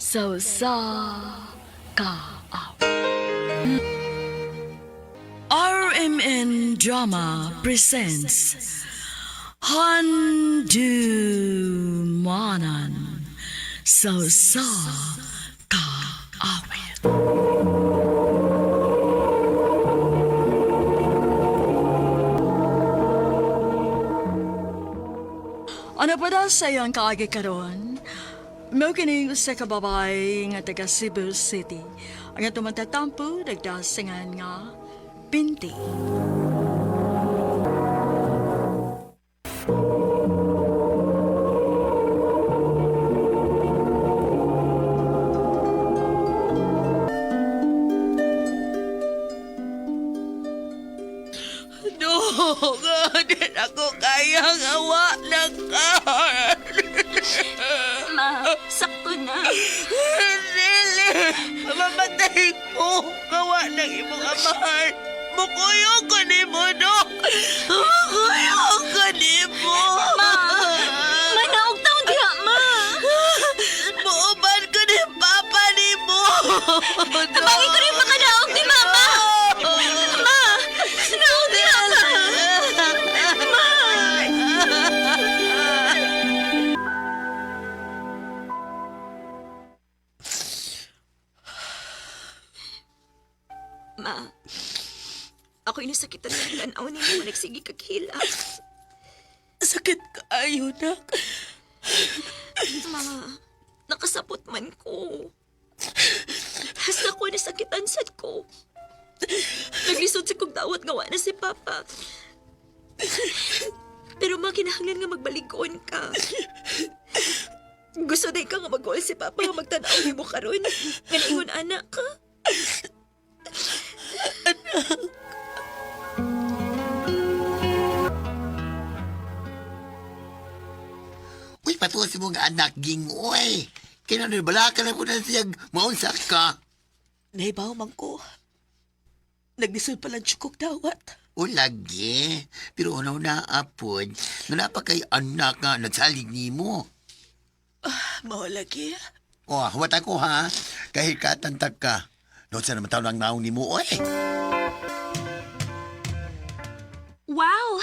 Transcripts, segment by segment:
sa ka RMN Drama presents Handumanan sa kaawit. Ano pa daw sa iyong kaagi karon? Mao kining usa ka babae nga taga Cebu City. Ang atong magtatampo nagdasingan nga Binti. Dok, di ako kayang awa ng car. Ma, sakto na. Dili, mamatay ko. Kawa ng imong amahan. Mukuyog ko ni mo, Dok. Mukuyog ko ni mo. Ma, manaog taon diha, ma. Muuban ko ni Papa ni mo. Tabangin ko rin makanaog ni Mama. Ma, naog diha ka. Ma, ako'y nasakitan ng lanaw ni mo nagsigi kaghila. Sakit kaayo, Nak. Ma, nakasapot man ko. Hasta ko nasakitan sad ko. Naglisod sa kong dawat ngawa na si Papa. Pero makinahanglan nga magbaligon ka. Gusto day ka nga mag-uol si Papa nga magtanaw ni mo karon. Nga niingon anak ka. Uy, patuwa si mong anak, ging, uy. Kinanibala ka na po na siyag maunsak ka. Naibaw man ko. Nagdisod palang tsukok dawat. O lagi. Pero unaw na apod, nga pa kay anak nga nagsalig ni mo. Mao lagi. O, hawat ako ha. Kahit katantag ka. Doon sa naman taon ang naong ni mo, uy. Wow!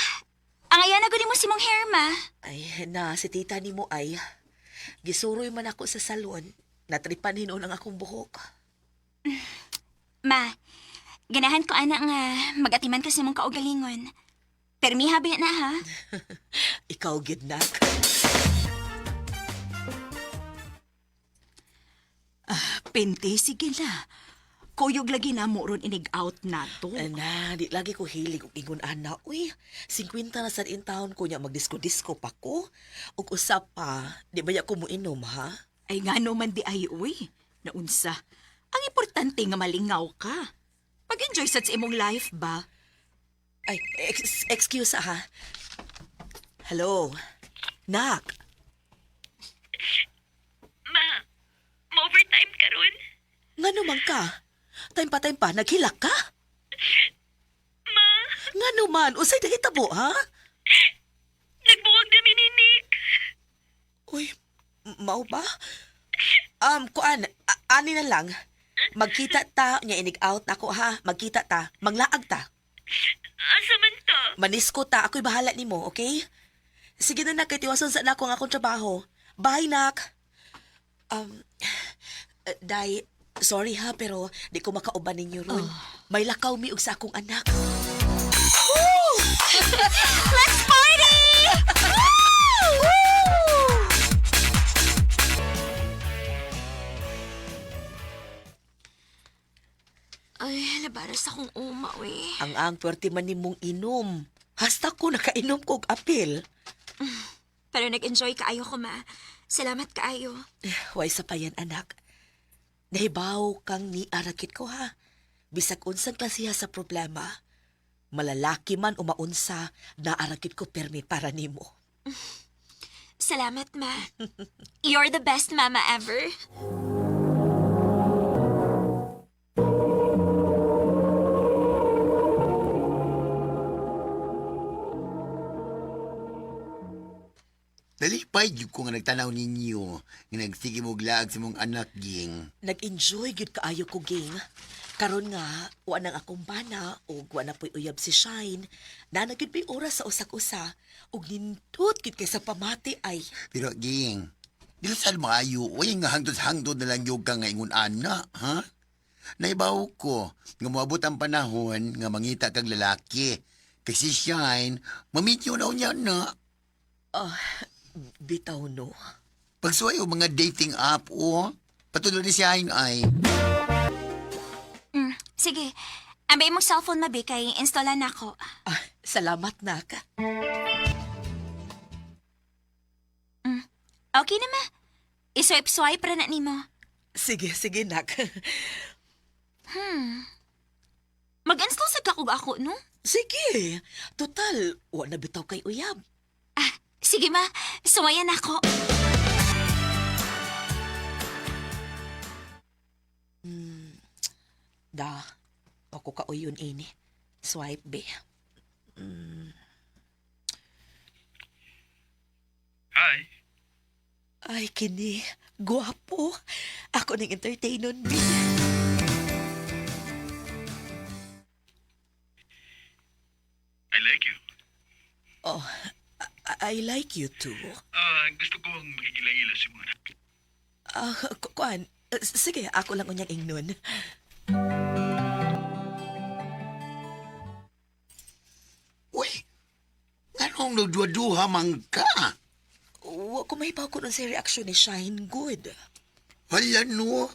Ang ayan na mo si mong hair, ma. Ay, na si tita ni mo ay. Gisuroy man ako sa salon. Natripan hinon ang akong buhok. Ma, ganahan ko anak nga magatiman ka sa mong kaugalingon. Permi habi na ha. Ikaw, gidnak. Pente, sige na. Kuyog lagi na mo ron inig-out na to. Na, di lagi ko hilig og ingon ana. Uy, 50 na sa taon ko niya magdisko-disko pa ko. Ug usap pa, di ba ya ko mo inom, ha? Ay nga no man di ay uy. Naunsa. Ang importante nga malingaw ka. Pag-enjoy sa imong life ba? Ay, excuse ha. Hello? Nak? Ma, ma-overtime ka ron? Nga naman ka? Time pa, naghilak ka? Ma, Nga naman, usay dahitabo, ha? nagbuwag na mininik. Uy, mao ba? Kuan, ani na lang. Magkita ta, nga inig-out ako, ha? Magkita ta, manglaag ta. Asa man ta? Manisko ta, ako'y bahala nimo, okay? Sige na nak, kay tiwason sa na akong trabaho. Bye, nak. Day, sorry ha, pero di ko makauban ninyo ron. May lakaw mi og sa akong anak. Let's party! Ay, labaras akong uma, we. Ang pwerte man nimong inom. Hasta ko nakainom kog apil. Pero nag-enjoy kaayo ko, ma. Salamat kaayo. Way sa pa yan, anak. Nahibaw kang ni arakit ko, ha? Bisag unsang klasiha sa problema. Malalaki man o maunsa, naarakit ko permi para nimo. Salamat, ma. You're the best mama ever. Dali, Apay, yun ko nga nagtanaw ninyo. Nga nagsige mo glag sa mong anak, ging. Nag-enjoy gyud kaayo ko, ging. Karon nga, wa nang akong bana o wa na po'y uyab si Shine. Na nagyud pa'y oras sa usak-usa ug nindot gyud kay sa pamati ay. Pero, ging, dili saan maayo, uy, nga hangdod-hangdod na lang yung ka nga ingon ana, ha? Naibaw ko, nga moabot ang panahon nga mangita kang lalaki. Kasi Shine, mamit yun niya na. Bitaw no. Pagsuway o mga dating app, patuloy ni Shine ay. Sige, ambay mong cellphone mabi kay installan ako. Salamat nak. Okay na ma. I-swipe ra na nimo. Sige, sige nak. Mag-install sa kakog ako, no? Sige. Total, wa na bitaw kay uyab. Sige ma, sumayan ako. Da, ako kauyon ini. Swipe be. Hi. Ay, kini. Guwapo. Ako ning entertainon be. I like you. Oh, I like you too. Gusto ko ang magigila-gila si mga anak. Kuan. Sige, ako lang unyang ingnon. Uy, anong nagduwa-duha man ka? Wa ko mahibaw ko nun sa reaksyon ni Shine good. Hala no,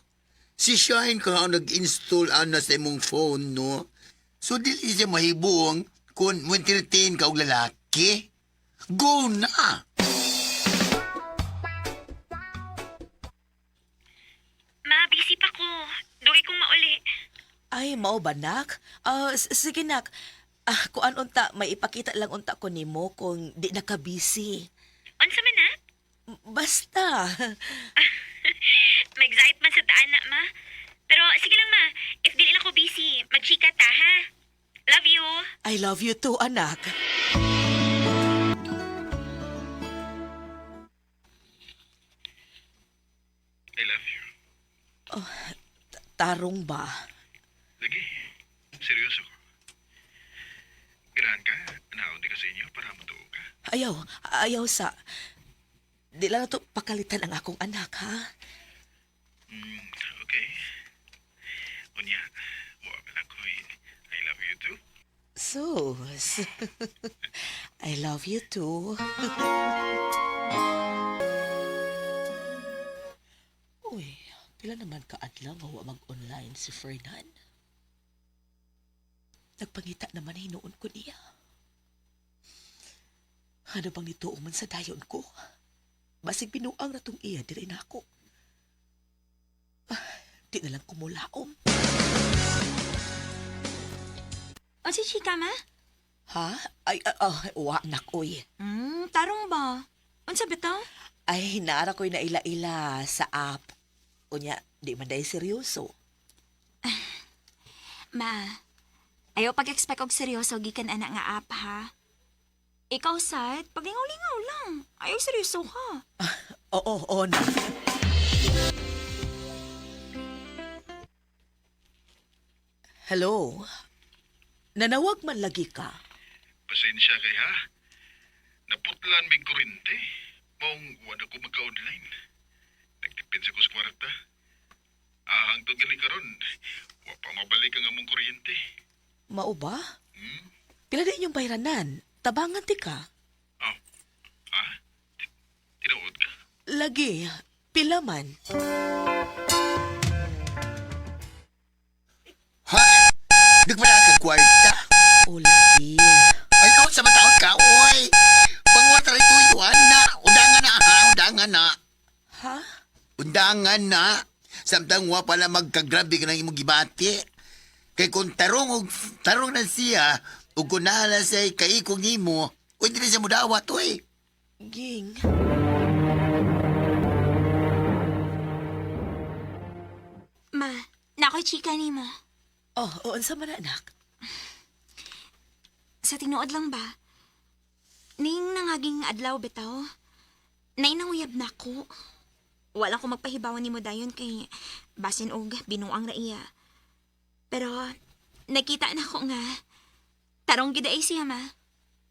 si Shine ka ang nag-install ana sa imong phone, no? So, dili siya mahibong kung mo entertain ka og lalaki. Go na! Ma, busy pa ko. Dugay kong mauli. Ay, mao ba, nak? Sige, nak. Kuan unta, may ipakita lang unta ko nimo kung di nakabisi. Unsa man na? Basta. Mag-excite man sa taan na, ma. Pero sige lang, ma. If dili lang ko busy, mag-chika ta, ha? Love you. I love you too, anak. I love you. Tarong ba? Lagi. Seryoso ko. Girahan ka. Anaon di ka sa inyo para matuo ka. Ayaw sa... Di lang na to pakalitan ang akong anak, ha? Okay. Unya, huwag na ko. I love you too. Sus. I love you too. Uy, pila naman kaadlaw nga wa mag-online si Fernan. Nagpangita naman hinuon ko niya. Ano bang nituong man sa dayon ko? Basig binuang na tong iya, di rin ako. Di na lang kumulaom. O si chika ma? Ha? Ay, wa na ko'y. Tarong ba? Unsa bitaw? Ay, hinaara ko'y naila-ila sa app. Unya, di man dahil seryoso. Ma, ayaw pag-expect og seryoso gikan anak nga app, ha? Ikaw, sad, paglingaw-lingaw lang. Ayaw seryoso ka. Oo, na. Hello? Nanawag man lagi ka. Pasensya kay ha. Naputlan may kurente. Maong wala ko magka-online. Nagtipid sa ko sa kwarta. Hangtod gali karon. Wa pa mabalik ang among kuryente. Mao ba? Pila din yung bayranan? Tabangan ti ka? Oh. Ha? Tinuod ka? Lagi. Pila man. Ha? Nagpala ka kwarta? O lagi. Ay, no, sa mataon ka, uy! Pangwata rin tuyuan na! Undangan na, ha? Undangan na! Ha? Undangan na! Samtang wa pala magkagrabe ka ng imong gibati. Kay kung tarong na siya, ug kung nahala siya kaikong nimo, o hindi na siya mudawat, uy! Ging. Ma, nakoy chika ni mo. Unsa man na, anak? Sa tinuod lang ba? Ning nangaging adlaw bitaw. Nainanguyab na ko. Wala ko magpahibawan ni mo dayon kay basin og binuang na iya. Pero nakita na ko nga tarong gid ay siya ma.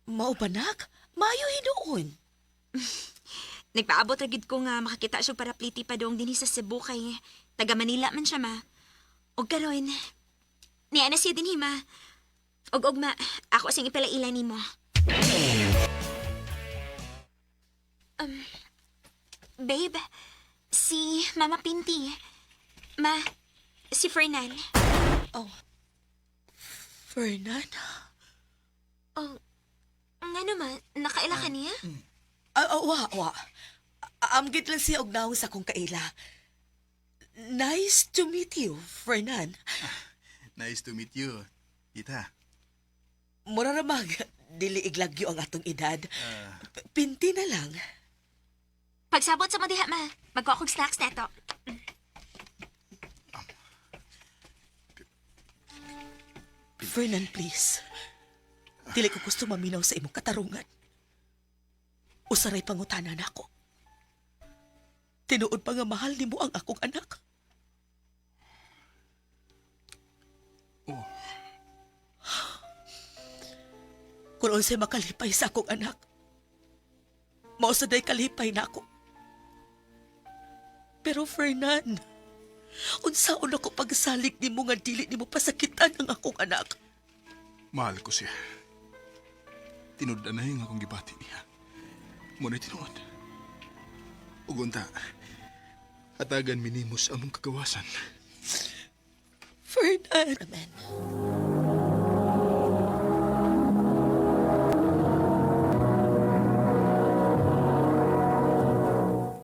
Mao ba nak? Maayo hinuon. Nagpaabot ra gid ko nga makakita siya para pliti pa dong dinhi sa Cebu kay taga Manila man siya ma. Og karon niya na siya dinhi ma. Og ma, ako sing ipalaila nimo. Babe, si Mama Pinti. Ma, si Fernan. Fernan? Oh, nga naman, nakaila ka niya? Wa. Amgid lang siya og naong sa kong kaila. Nice to meet you, Fernan. Nice to meet you, Tita. Mura ramag, dili iglagyo ang atong edad. Pinti na lang. Pagsabot sa madiha, ma. Magkuha kong snacks neto. Fernan, please. Dili ko gusto maminaw sa imong katarungan. Usaray pangutanan ako. Tinuod pa nga mahal ni mo ang akong anak. Oh. Kung unsay makalipay sa akong anak, mausaday kalipay na ako. Pero Fernan, unsaon ako pagsalig ni mo nga dili ni mo pasakitan ang akong anak. Mahal ko siya. Tinudan na yung akong gibati niya. Muna'y tinuod. Ugunta, atagan minimos among kagawasan. Fernan. Amen.